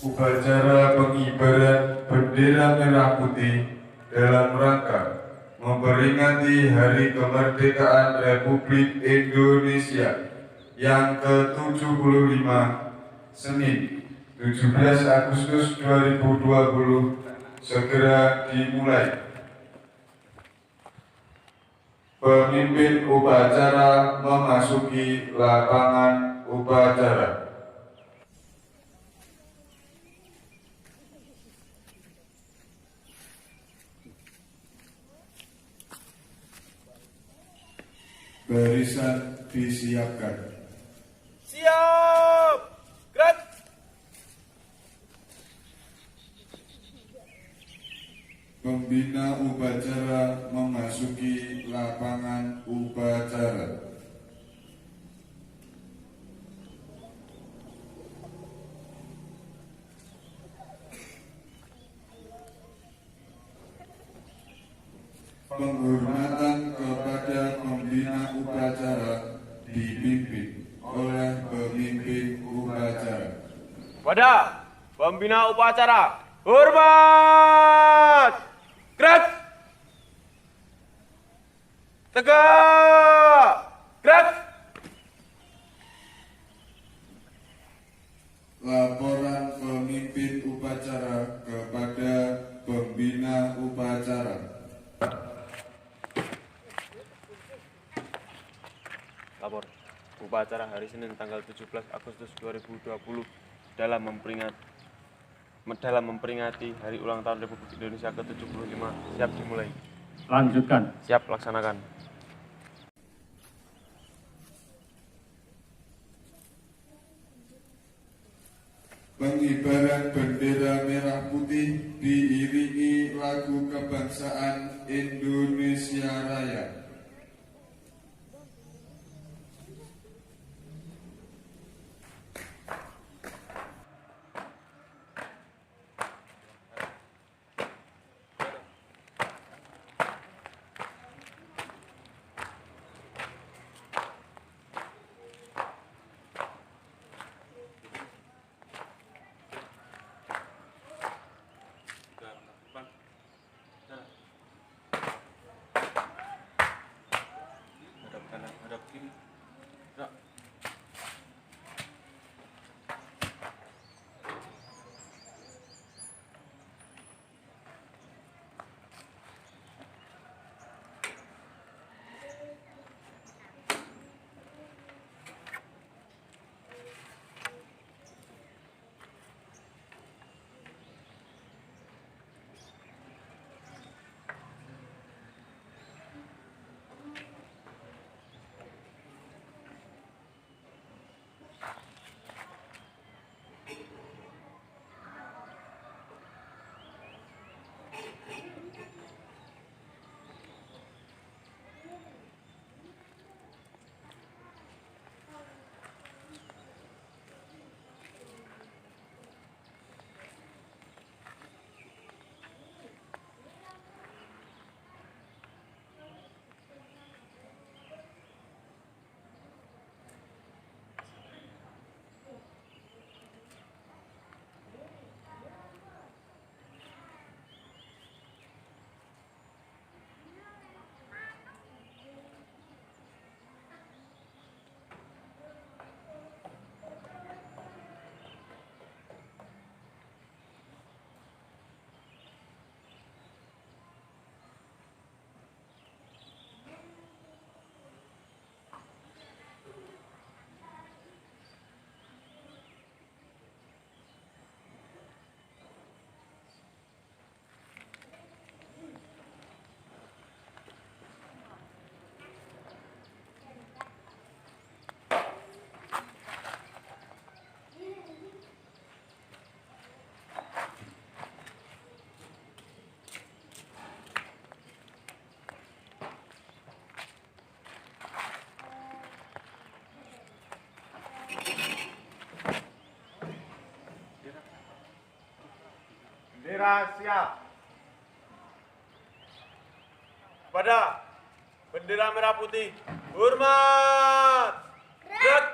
Upacara pengibaran bendera merah putih dalam rangka memperingati Hari Kemerdekaan Republik Indonesia yang ke-75, Senin 17 Agustus 2020 segera dimulai. Pemimpin upacara memasuki lapangan upacara. Barisan disiapkan. Siap! Gerak! Pembina upacara memasuki lapangan upacara. Penghormatan kepada pembina upacara dipimpin oleh pemimpin upacara. Pada pembina upacara, hormat! Gerak! Tegak! Gerak! Laporan pemimpin upacara kepada pembina upacara. Lapor. Upacara hari Senin tanggal 17 Agustus 2020 dalam memperingati Hari Ulang Tahun Republik Indonesia ke-75 siap dimulai. Lanjutkan. Siap laksanakan. Pengibaran bendera merah putih diiringi lagu kebangsaan Indonesia Raya. Hadap kanan, hadap kiri. Gerak. Bendera siap. Pada bendera merah putih, hormat. Gerak.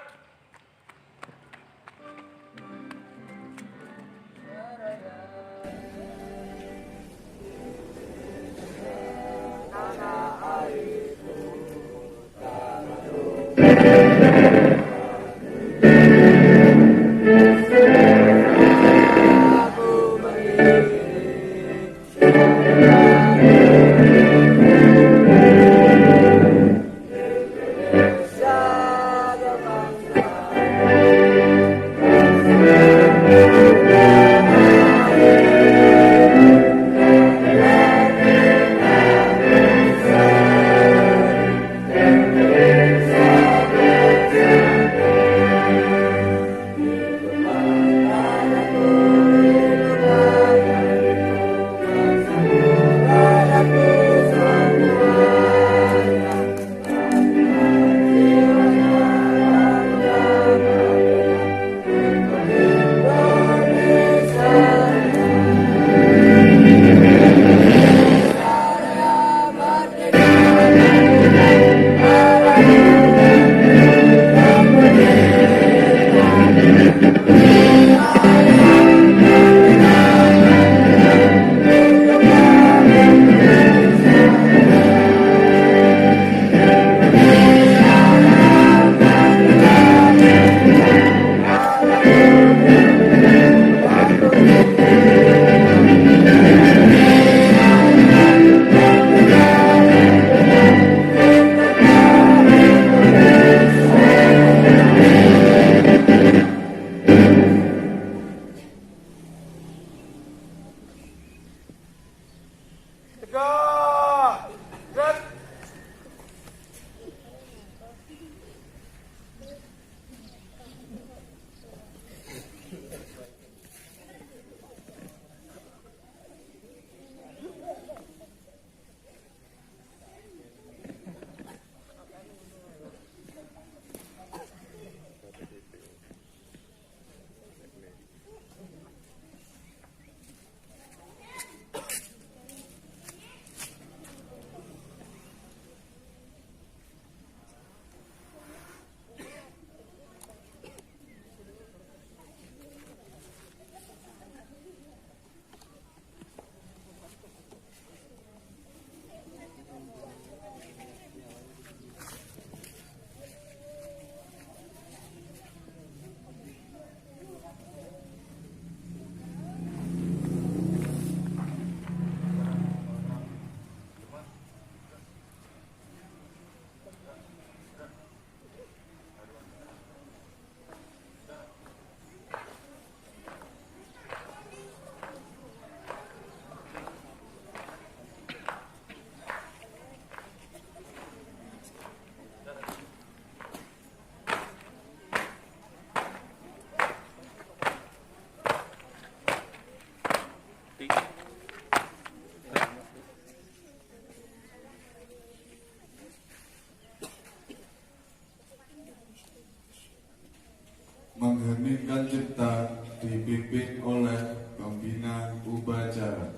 Mengheningkan cipta dipimpin oleh pembina upacara.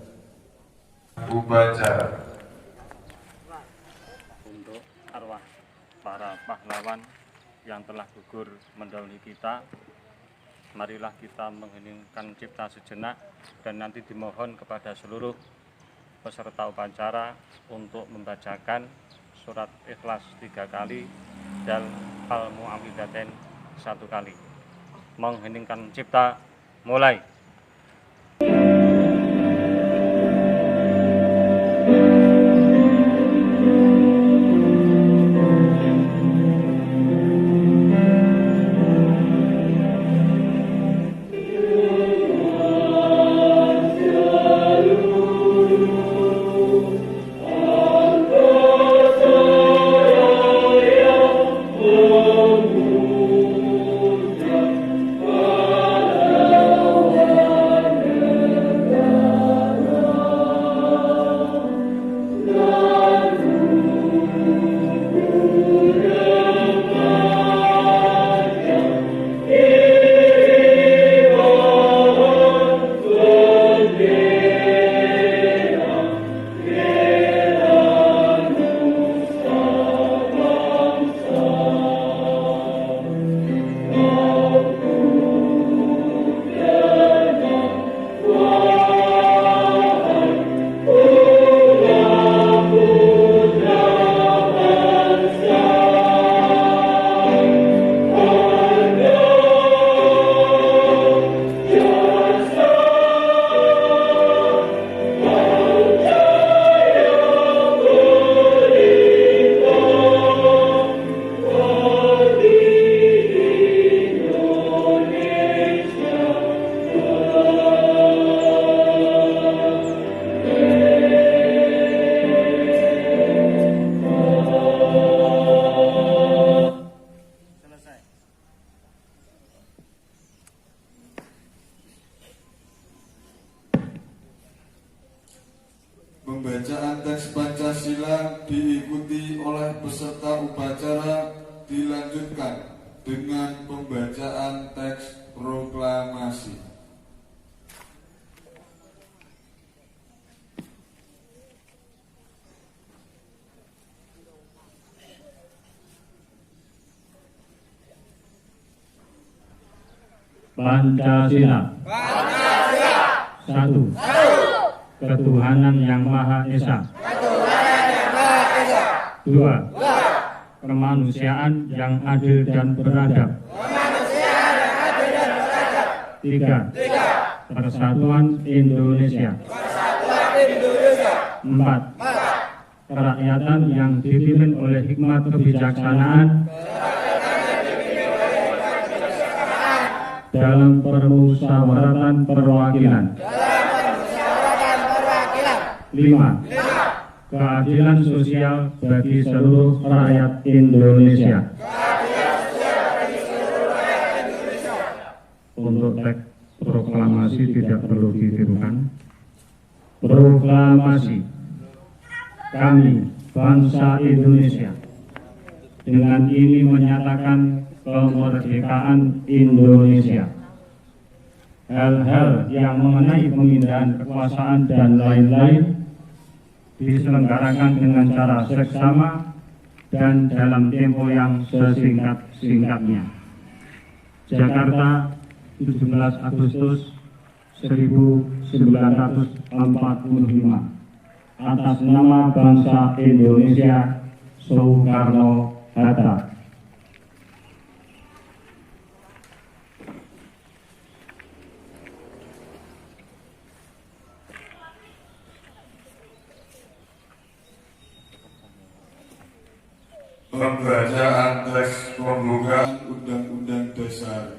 Untuk arwah para pahlawan yang telah gugur mendahului kita, marilah kita mengheningkan cipta sejenak dan nanti dimohon kepada seluruh peserta upacara untuk membacakan surat Ikhlas 3 kali dan Al-Mu'awwidzatain 1 kali. Mengheningkan cipta, mulai. Amen. Pancasila diikuti oleh peserta upacara dilanjutkan dengan pembacaan teks proklamasi. Pancasila. Satu. Ketuhanan yang Maha Esa. Dua. Kemanusiaan yang adil dan beradab. Tiga. Persatuan Indonesia. Empat. Kerakyatan yang dipimpin oleh hikmat kebijaksanaan dalam permusyawaratan perwakilan. 5. Keadilan sosial bagi seluruh rakyat Indonesia. Untuk teks proklamasi tidak perlu ditirukan. Proklamasi. Kami, bangsa Indonesia, dengan ini menyatakan kemerdekaan Indonesia. Hal-hal yang mengenai pemindahan kekuasaan dan lain-lain diselenggarakan dengan cara seksama dan dalam tempo yang sesingkat-singkatnya. Jakarta, 17 Agustus 1945. Atas nama bangsa Indonesia, Soekarno-Hatta. Pembacaan teks pembukaan Undang-Undang Dasar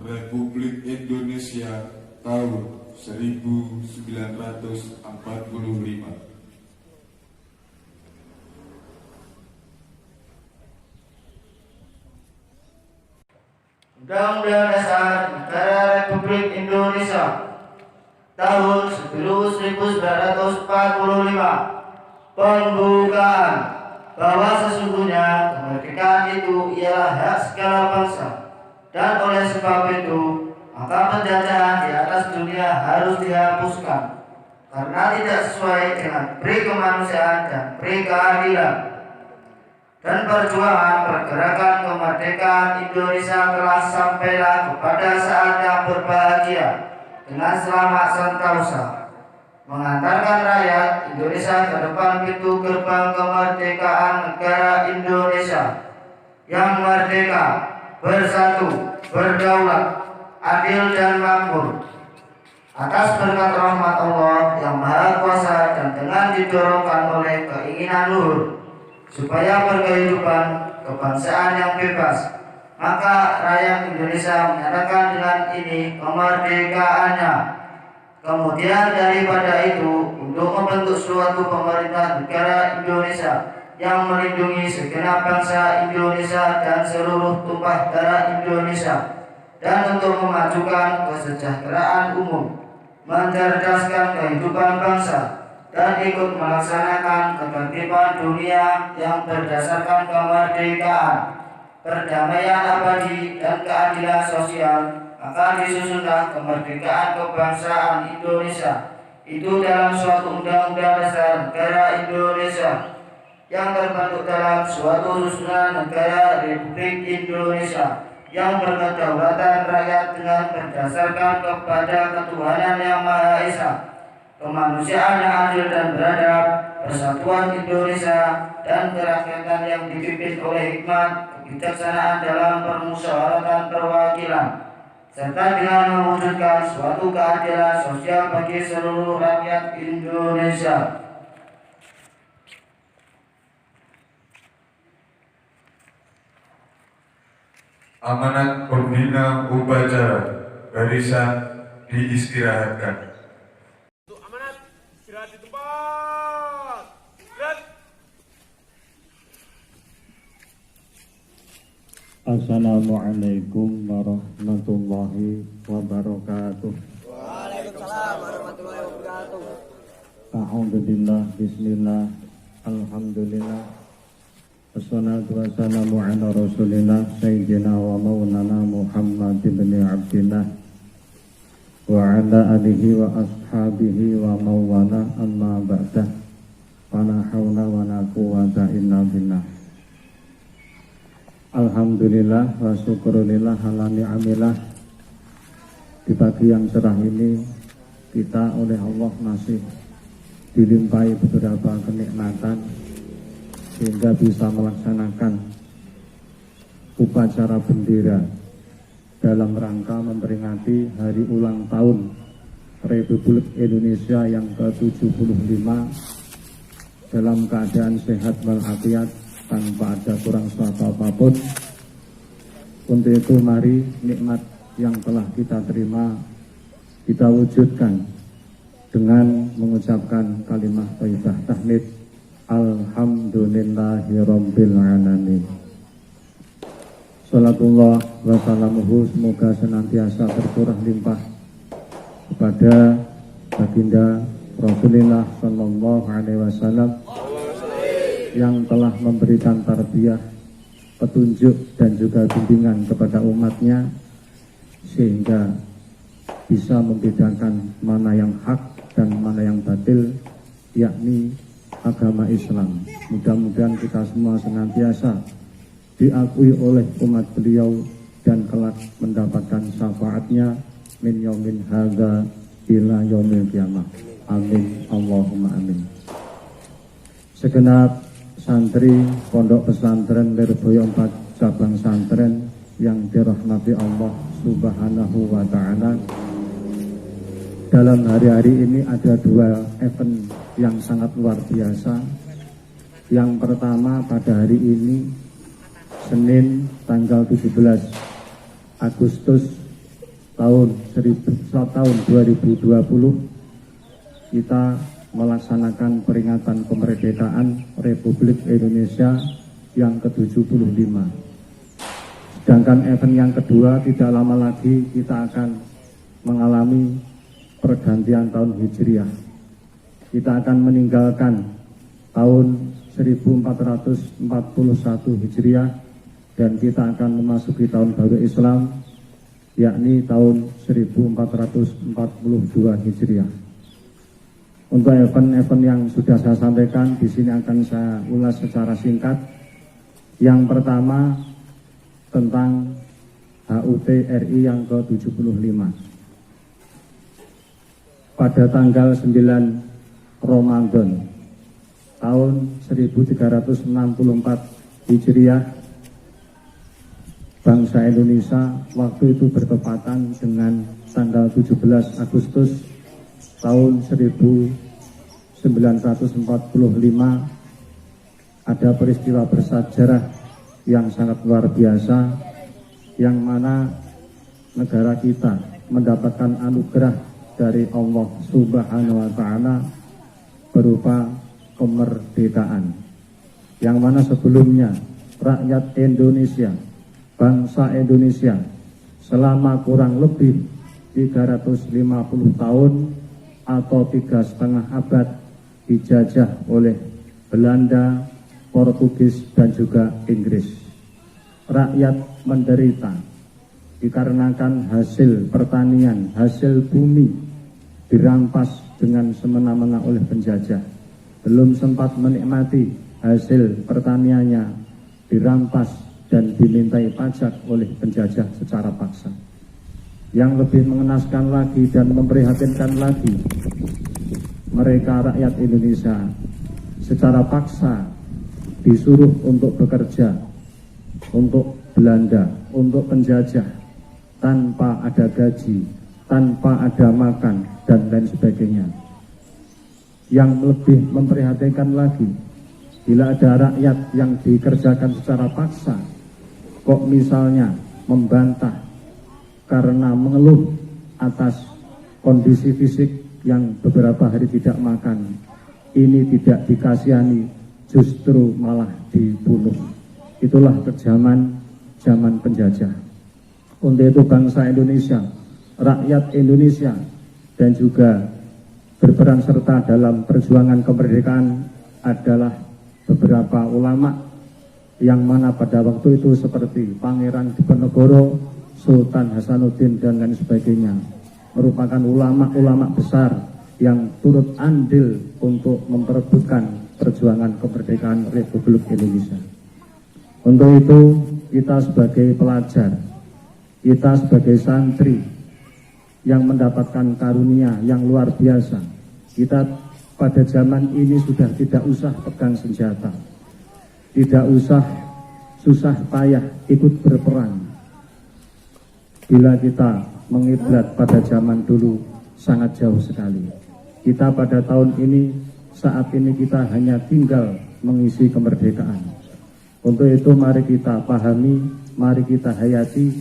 Republik Indonesia tahun 1945. Undang-Undang Dasar Negara Republik Indonesia tahun 1945. Pembukaan bahwa sesungguhnya kemerdekaan itu ialah hak segala bangsa, dan oleh sebab itu maka penjajahan di atas dunia harus dihapuskan karena tidak sesuai dengan peri kemanusiaan dan peri keadilan. Dan perjuangan pergerakan kemerdekaan Indonesia telah sampailah kepada saat yang berbahagia dengan selamat sentosa, mengantarkan rakyat Indonesia ke depan pintu gerbang kemerdekaan negara Indonesia yang merdeka, bersatu, berdaulat, adil dan makmur. Atas berkat rahmat Allah yang Maha Kuasa dan dengan didorongkan oleh keinginan luhur supaya berkehidupan kebangsaan yang bebas, maka rakyat Indonesia menyatakan dengan ini kemerdekaannya. Kemudian daripada itu, untuk membentuk suatu pemerintah negara Indonesia yang melindungi segenap bangsa Indonesia dan seluruh tumpah darah Indonesia, dan untuk memajukan kesejahteraan umum, mencerdaskan kehidupan bangsa, dan ikut melaksanakan ketertiban dunia yang berdasarkan kemerdekaan, perdamaian abadi, dan keadilan sosial, maka disusunlah kemerdekaan kebangsaan Indonesia itu dalam suatu undang-undang dasar negara Indonesia yang terbentuk dalam suatu susunan negara Republik Indonesia yang berkedaulatan rakyat dengan berdasarkan kepada ketuhanan yang Maha Esa, kemanusiaan yang adil dan beradab, persatuan Indonesia, dan kerakyatan yang dipimpin oleh hikmat kebijaksanaan dalam permusyawaratan perwakilan, serta dengan mewujudkan suatu keadilan sosial bagi seluruh rakyat Indonesia. Amanat pembina upacara barisan diistirahatkan. Untuk amanat, istirahat di tempat. Istirahat. Assalamualaikum warahmatullahi wabarakatuh. Waalaikumsalam warahmatullahi wabarakatuh. Alhamdulillah, bismillah, Alhamdulillah. Wassalatu wassalamu ala rasulillah Sayyidina wa maulana Muhammad ibn Abdillah wa ala alihi wa ashabihi wa mawala amma ba'dah. Fala hawla wa la quwwata illa billah. Alhamdulillah wa syukurillah ala ni'amillah. Di pagi yang cerah ini kita oleh Allah masih dilimpahi beberapa kenikmatan sehingga bisa melaksanakan upacara bendera dalam rangka memperingati hari ulang tahun Republik Indonesia yang ke-75 dalam keadaan sehat walafiat tanpa ada kurang suatu apapun. Untuk itu mari nikmat yang telah kita terima kita wujudkan dengan mengucapkan kalimat thayyibah tahmid Alhamdulillahirabbil alamin. Salatullah wa salamuhu semoga senantiasa berkurang limpah kepada baginda Rasulullah sallallahu alaihi wasallam yang telah memberikan tarbiyah, petunjuk dan juga bimbingan kepada umatnya sehingga bisa membedakan mana yang hak dan mana yang batil, yakni agama Islam. Mudah-mudahan kita semua senantiasa diakui oleh umat beliau dan kelak mendapatkan syafaatnya min yaumin hadza ila yaumil qiyamah. Amin Allahumma amin. Segenap santri Pondok Pesantren Lirboyo 4 cabang santren yang dirahmati Allah Subhanahu wa taala. Dalam hari-hari ini ada dua event yang sangat luar biasa. Yang pertama pada hari ini Senin tanggal 17 Agustus tahun 2020 kita melaksanakan peringatan kemerdekaan Republik Indonesia yang ke-75. Sedangkan event yang kedua tidak lama lagi kita akan mengalami pergantian tahun Hijriah. Kita akan meninggalkan tahun 1441 Hijriah dan kita akan memasuki tahun baru Islam, yakni tahun 1442 Hijriah. Untuk event-event yang sudah saya sampaikan di sini akan saya ulas secara singkat. Yang pertama tentang HUT RI yang ke-75. Pada tanggal 9 Ramadan tahun 1364 Hijriah, bangsa Indonesia waktu itu bertepatan dengan tanggal 17 Agustus tahun 1945 ada peristiwa bersejarah yang sangat luar biasa, yang mana negara kita mendapatkan anugerah dari Allah Subhanahu wa taala berupa kemerdekaan, yang mana sebelumnya rakyat Indonesia, bangsa Indonesia selama kurang lebih 350 tahun atau 3,5 abad dijajah oleh Belanda, Portugis dan juga Inggris. Rakyat menderita dikarenakan hasil pertanian, hasil bumi dirampas dengan semena-mena oleh penjajah. Belum sempat menikmati hasil pertaniannya dirampas dan dimintai pajak oleh penjajah secara paksa. Yang lebih mengenaskan lagi dan memprihatinkan lagi, mereka rakyat Indonesia secara paksa disuruh untuk bekerja untuk Belanda, untuk penjajah tanpa ada gaji, tanpa ada makan dan lain sebagainya. Yang lebih memprihatinkan lagi, bila ada rakyat yang dikerjakan secara paksa, kok misalnya membantah karena mengeluh atas kondisi fisik yang beberapa hari tidak makan, ini tidak dikasihani, justru malah dibunuh. Itulah kejaman zaman penjajah. Untuk itu bangsa Indonesia, rakyat Indonesia dan juga berperan serta dalam perjuangan kemerdekaan adalah beberapa ulama yang mana pada waktu itu seperti Pangeran Diponegoro, Sultan Hasanuddin dan lain sebagainya, merupakan ulama-ulama besar yang turut andil untuk memperebutkan perjuangan kemerdekaan Republik Indonesia. Untuk itu kita sebagai pelajar, kita sebagai santri yang mendapatkan karunia yang luar biasa, kita pada zaman ini sudah tidak usah pegang senjata, tidak usah susah payah ikut berperang. Bila kita mengiblat pada zaman dulu sangat jauh sekali. Kita pada tahun ini, saat ini kita hanya tinggal mengisi kemerdekaan. Untuk itu mari kita pahami, mari kita hayati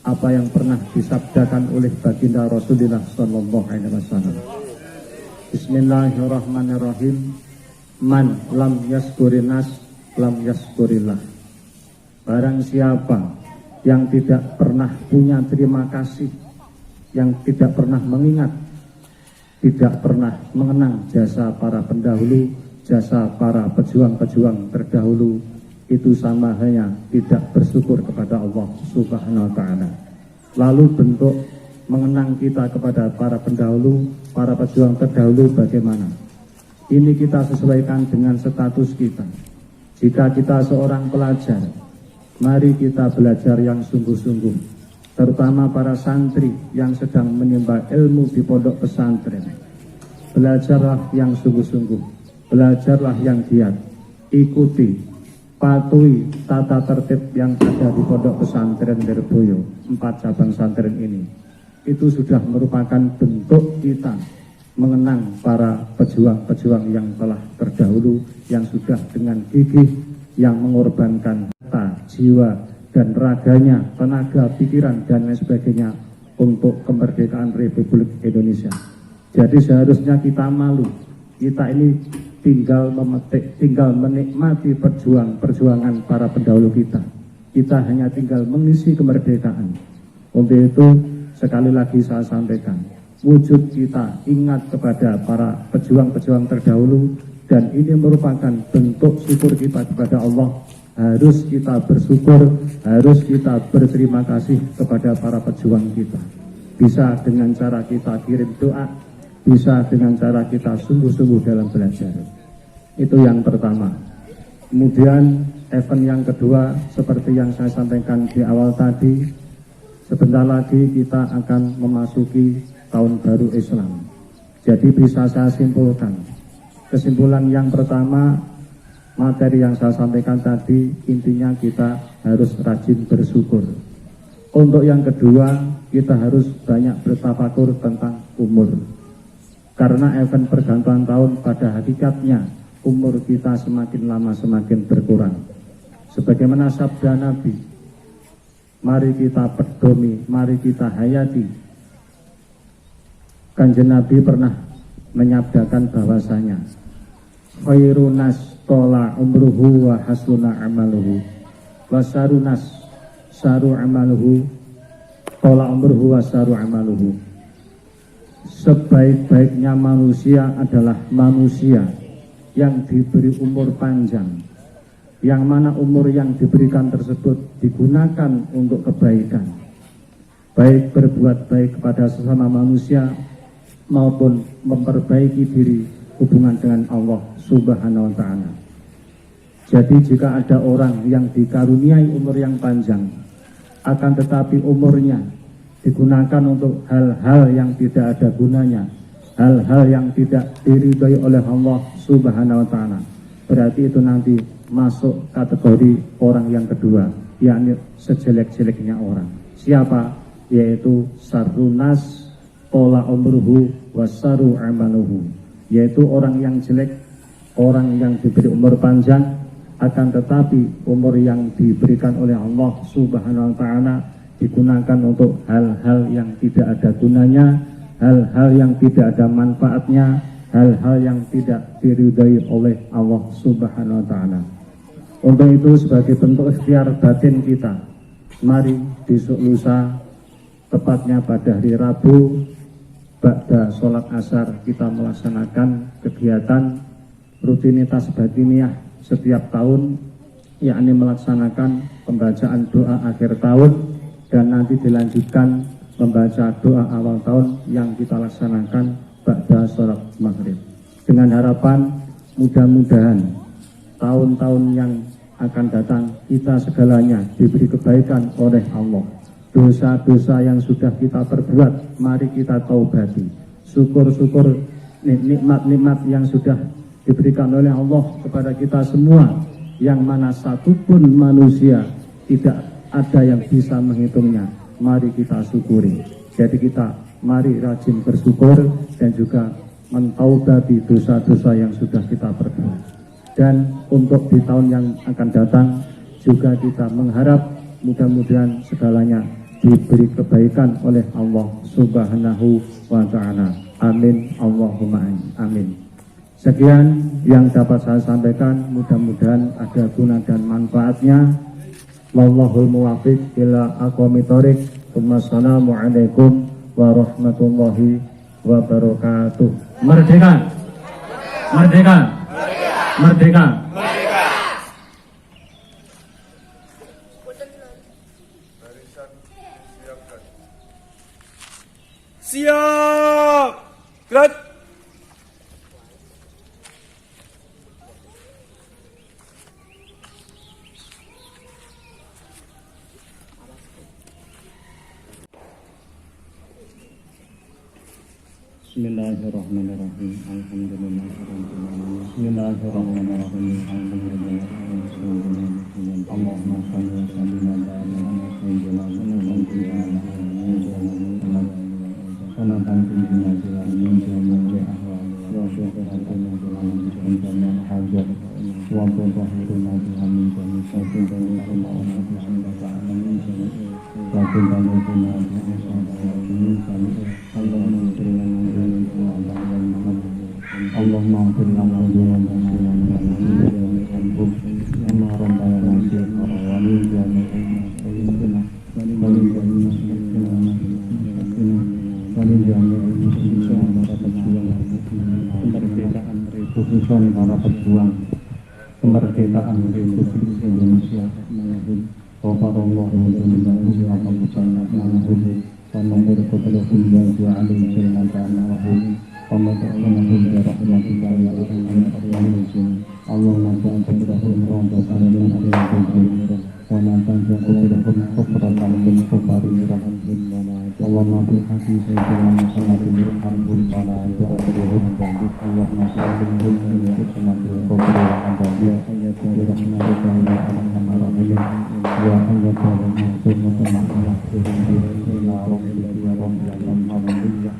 apa yang pernah disabdakan oleh baginda Rasulullah SAW. Bismillahirrahmanirrahim. Man lam yaskurinas lam yaskurillah. Barang siapa yang tidak pernah punya terima kasih, yang tidak pernah mengingat, tidak pernah mengenang jasa para pendahulu, jasa para pejuang-pejuang terdahulu, itu sama hanya tidak bersyukur kepada Allah Subhanahu wa ta'ala. Lalu bentuk mengenang kita kepada para pendahulu, para pejuang terdahulu bagaimana? Ini kita sesuaikan dengan status kita. Jika kita seorang pelajar, mari kita belajar yang sungguh-sungguh, terutama para santri yang sedang menimba ilmu di pondok pesantren. Belajarlah yang sungguh-sungguh, belajarlah yang giat, ikuti, patuhi tata tertib yang ada di pondok pesantren Lirboyo, 4 cabang santren ini. Itu sudah merupakan bentuk kita mengenang para pejuang-pejuang yang telah terdahulu, yang sudah dengan gigih, yang mengorbankan harta, jiwa, dan raganya, tenaga, pikiran, dan lain sebagainya untuk kemerdekaan Republik Indonesia. Jadi seharusnya kita malu, kita ini tinggal memetik, tinggal menikmati perjuangan para pendahulu kita. Kita hanya tinggal mengisi kemerdekaan. Untuk itu sekali lagi saya sampaikan, wujud kita ingat kepada para pejuang-pejuang terdahulu, dan ini merupakan bentuk syukur kita kepada Allah. Harus kita bersyukur, harus kita berterima kasih kepada para pejuang kita. Bisa dengan cara kita kirim doa, bisa dengan cara kita sungguh-sungguh dalam belajar. Itu yang pertama. Kemudian event yang kedua, seperti yang saya sampaikan di awal tadi, sebentar lagi kita akan memasuki tahun baru Islam. Jadi bisa saya simpulkan, kesimpulan yang pertama, materi yang saya sampaikan tadi, intinya kita harus rajin bersyukur. Untuk yang kedua, kita harus banyak bertafakur tentang umur. Karena event pergantian tahun pada hakikatnya, umur kita semakin lama semakin berkurang. Sebagaimana sabda Nabi, mari kita pedomi, mari kita hayati. Kanjeng Nabi pernah menyabdakan bahwasanya, khairunas tola umruhu wa hasuna amaluhu wa sarunas saru amaluhu tola umruhu wa saru amaluhu. Sebaik-baiknya manusia adalah manusia yang diberi umur panjang, yang mana umur yang diberikan tersebut digunakan untuk kebaikan, baik berbuat baik kepada sesama manusia maupun memperbaiki diri hubungan dengan Allah Subhanahu wa ta'ala. Jadi jika ada orang yang dikaruniai umur yang panjang, akan tetapi umurnya digunakan untuk hal-hal yang tidak ada gunanya, hal-hal yang tidak diridhai oleh Allah Subhanahu wa ta'ala, berarti itu nanti masuk kategori orang yang kedua, yakni sejelek-jeleknya orang. Siapa? Yaitu sarunas tola umruhu wasaru amaluhu, yaitu orang yang jelek, orang yang diberi umur panjang, akan tetapi umur yang diberikan oleh Allah Subhanahu wa ta'ala digunakan untuk hal-hal yang tidak ada gunanya, hal-hal yang tidak ada manfaatnya, hal-hal yang tidak diridhai oleh Allah Subhanahu wa ta'ala. Untuk itu sebagai bentuk ikhtiar batin kita, mari besok lusa, tepatnya pada hari Rabu, ba'da sholat asar, kita melaksanakan kegiatan rutinitas batiniah setiap tahun, yakni melaksanakan pembacaan doa akhir tahun dan nanti dilanjutkan membaca doa awal tahun yang kita laksanakan ba'da sholat maghrib. Dengan harapan mudah-mudahan tahun-tahun yang akan datang kita segalanya diberi kebaikan oleh Allah. Dosa-dosa yang sudah kita perbuat mari kita taubati. Syukur-syukur nikmat-nikmat yang sudah diberikan oleh Allah kepada kita semua, yang mana satupun manusia tidak ada yang bisa menghitungnya. Mari kita syukuri. Jadi kita mari rajin bersyukur dan juga mentaubati dosa-dosa yang sudah kita perbuat. Dan untuk di tahun yang akan datang juga kita mengharap mudah-mudahan segalanya diberi kebaikan oleh Allah Subhanahu wa ta'ala. Amin, Allahumma amin. Sekian yang dapat saya sampaikan, mudah-mudahan ada guna dan manfaatnya. Wallahul muwaffiq ila aqwamit thoriq. Wassalamualaikum warahmatullahi wabarakatuh. Merdeka! Merdeka! Merdeka! Siap! Gerak! Bismillahirrahmanirrahim. Alhamdulillahirrahmanirrahim. Bismillahirrahmanirrahim. Alhamdulillahirrahmanirrahim. Allahumma shalli wa sallim ala sayyidina khususan para pejuang kemerdekaan Republik Indonesia. Wafarallahu wabarakatuh apa musana manahum panamur kepada wa alim jannatan lahum pamatahum rahmatika ya rahman Allah nafa'an tabrahum rambasan min alim wanatan jakuhum kufratan min kufarin rahim Allah nabi hati sayyidina Muhammadin rahmul pala ja'aduhum Allah nafa'an min kufarin kufratan ya ayyatuhu rahmatika ya rahman ya ayyatuhu rahmatika ila rabbika ya alhamdulillah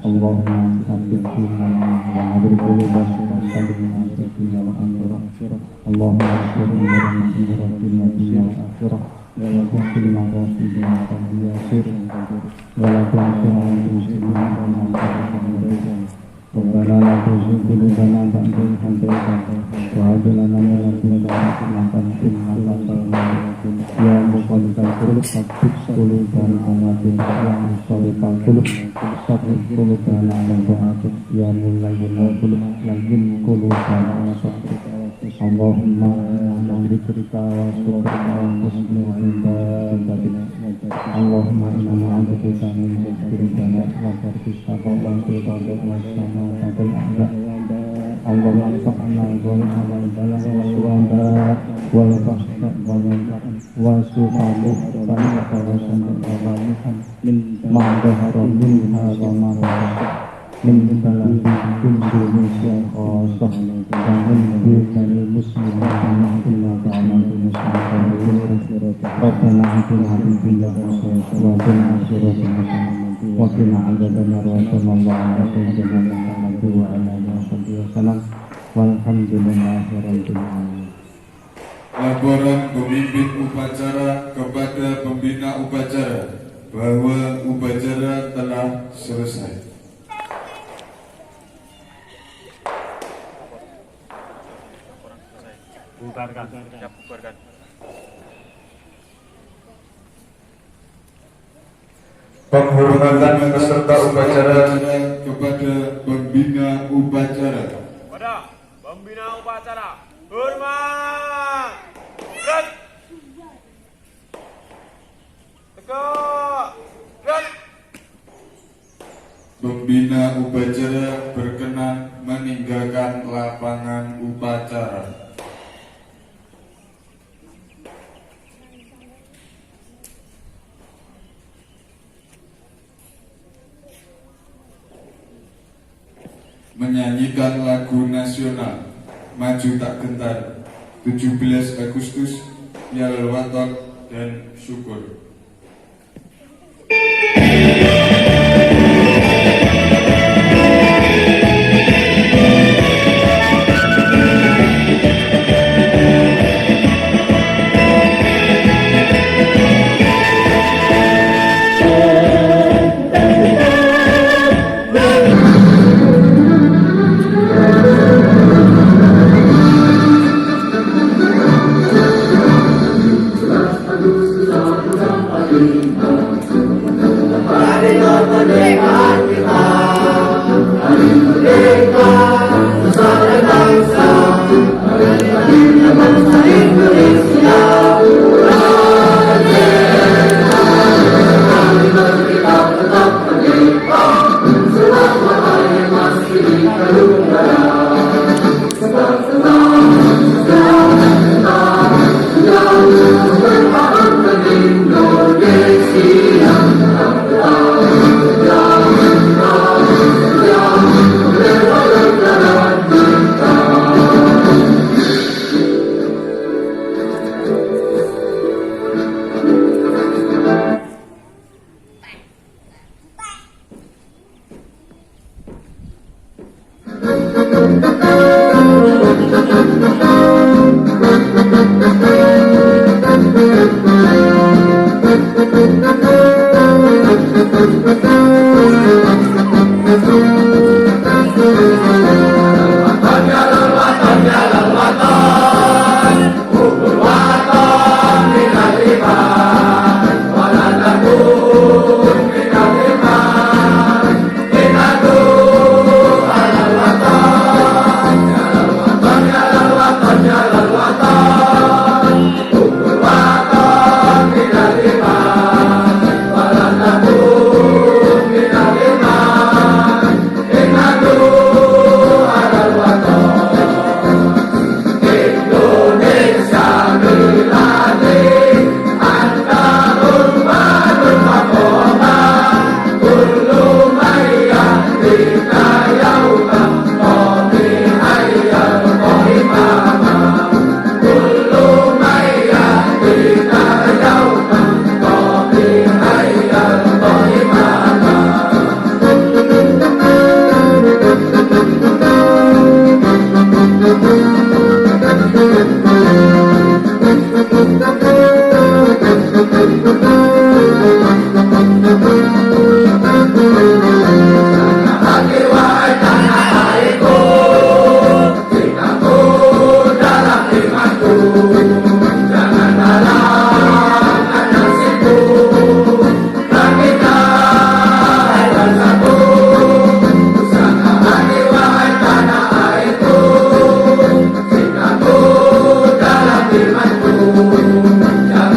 Allahumma habibna wa habib qulubana wa sallimna Allahumma akhirna rahmatina fil akhirah wa la tuhzina rabbina wa yasir wa la tuhzina Rabbana la tuzigh qulubana ba'da idh hadaytana wa hab lana min ladunka rahmatan innaka antal wahhab ya muqallibal qulub tsabbit qulubana ala dinika ya muqallibal qulub tsabbit qulubana ala ta'atik ya mulayyin qulub layyin qulubana ala sabrika Allahumma bidzikrika wa syukrika wa husni ibadatika Allahumma inna na'udzubika min syururi wa tarkika wa ta'ala wa sama Allah manfa'na wal bala wal wanda wal fahsya wal su'alu wa sanadhan min ma'dhaharum min hadha ma min baladi Indonesia khasah dan min bani muslimin inna ta'amatu muslimin Rabbana atina fid dunya hasanah wa fil akhirati hasanah wa qina adzabannar wa sallallahu ala sayyidina Muhammad wa ala alihi wasallam walhamdulillahirabbil alamin. Laporan pemimpin upacara kepada pembina upacara bahwa upacara telah selesai. Bubarkan. Siap, bubarkan. Penghormatan peserta upacara kepada pembina upacara. upacara. Pada pembina upacara, hormat. Gerak. Tegak. Gerak. Pembina upacara berkenan meninggalkan lapangan upacara. Menyanyikan lagu nasional Maju Tak Gentar 17 Agustus, Yal Waton dan Syukur. Jangan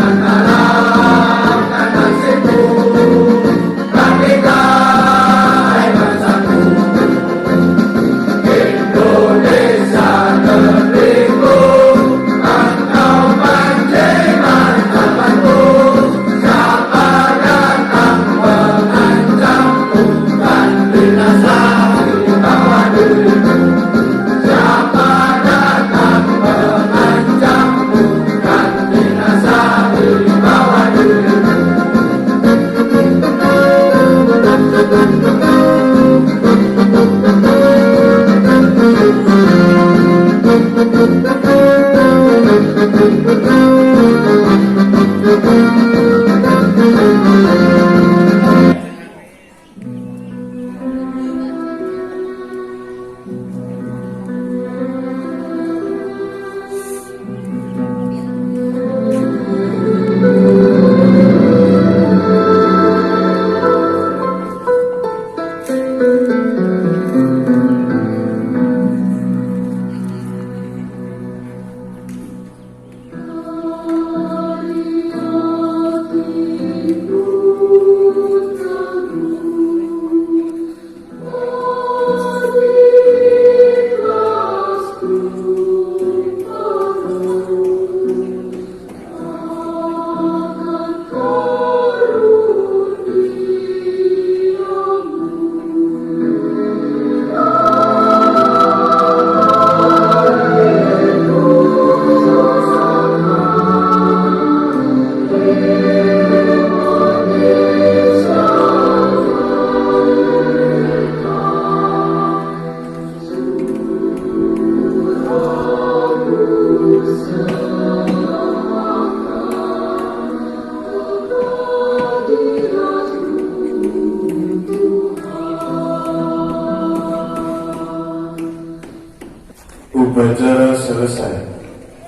selesai.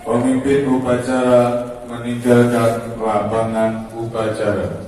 Pemimpin upacara meninggalkan lapangan upacara.